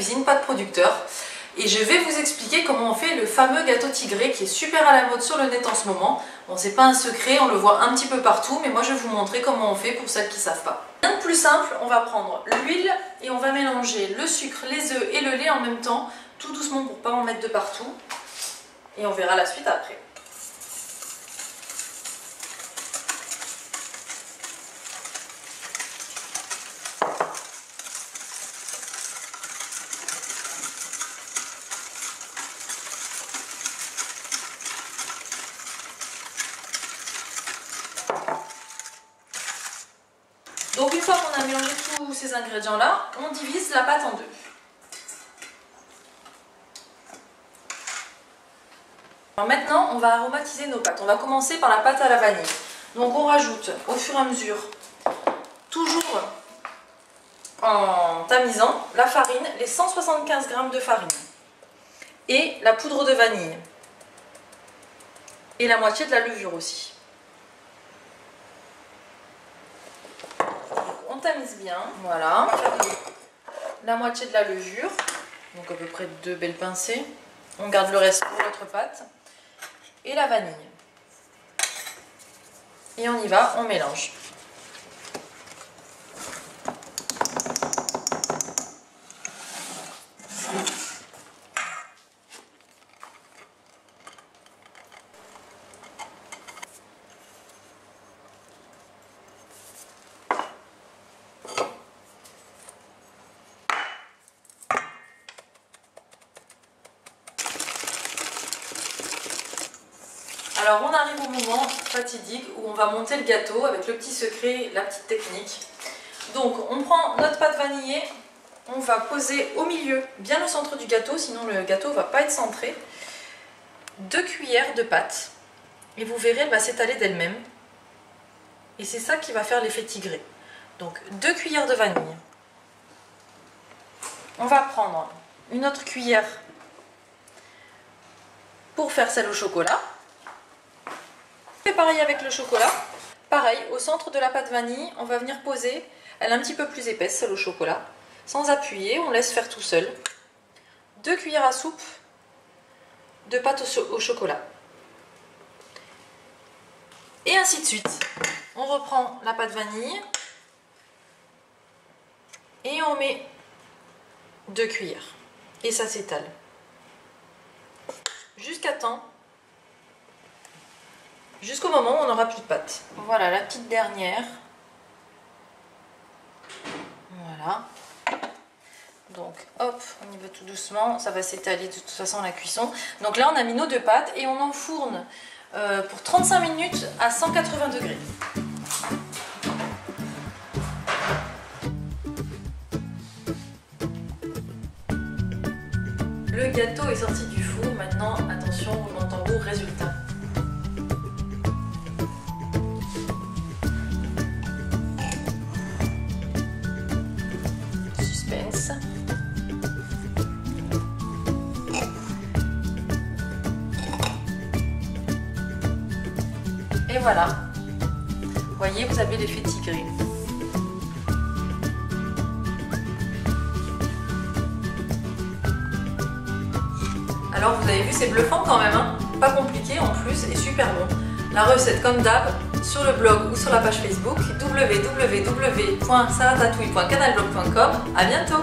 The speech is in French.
cuisine, pas de producteur. Et je vais vous expliquer comment on fait le fameux gâteau tigré qui est super à la mode sur le net en ce moment. Bon, c'est pas un secret, on le voit un petit peu partout, mais moi je vais vous montrer comment on fait pour celles qui ne savent pas. Rien de plus simple, on va prendre l'huile et on va mélanger le sucre, les œufs et le lait en même temps, tout doucement pour pas en mettre de partout. Et on verra la suite après. Donc une fois qu'on a mélangé tous ces ingrédients là, on divise la pâte en deux. Alors maintenant on va aromatiser nos pâtes. On va commencer par la pâte à la vanille. Donc on rajoute au fur et à mesure, toujours en tamisant, la farine, les 175 g de farine et la poudre de vanille et la moitié de la levure aussi. On tamise bien, voilà, la moitié de la levure, donc à peu près 2 belles pincées. On garde le reste pour l'autre pâte et la vanille. Et on y va, on mélange. Alors on arrive au moment fatidique où on va monter le gâteau avec le petit secret, la petite technique. Donc on prend notre pâte vanillée, on va poser au milieu, bien au centre du gâteau, sinon le gâteau ne va pas être centré. 2 cuillères de pâte et vous verrez, elle va s'étaler d'elle-même. Et c'est ça qui va faire l'effet tigré. Donc 2 cuillères de vanille. On va prendre une autre cuillère pour faire celle au chocolat. Et pareil avec le chocolat. Pareil, au centre de la pâte vanille, on va venir poser, elle est un petit peu plus épaisse, celle au chocolat. Sans appuyer, on laisse faire tout seul. 2 cuillères à soupe de pâte au chocolat. Et ainsi de suite. On reprend la pâte vanille et on met 2 cuillères. Et ça s'étale. Jusqu'au moment où on n'aura plus de pâte. Voilà la petite dernière. Voilà. Donc hop, on y va tout doucement. Ça va s'étaler de toute façon la cuisson. Donc là on a mis nos 2 pâtes et on enfourne pour 35 minutes à 180 degrés. Le gâteau est sorti du four. Maintenant, attention, roulement de tambour, résultat. Suspense. Et voilà. Vous voyez, vous avez l'effet tigré. Alors vous avez vu, c'est bluffant quand même, hein, pas compliqué en plus et super bon. La recette comme d'hab sur le blog ou sur la page Facebook www.saratatouille.canalblog.com. À bientôt.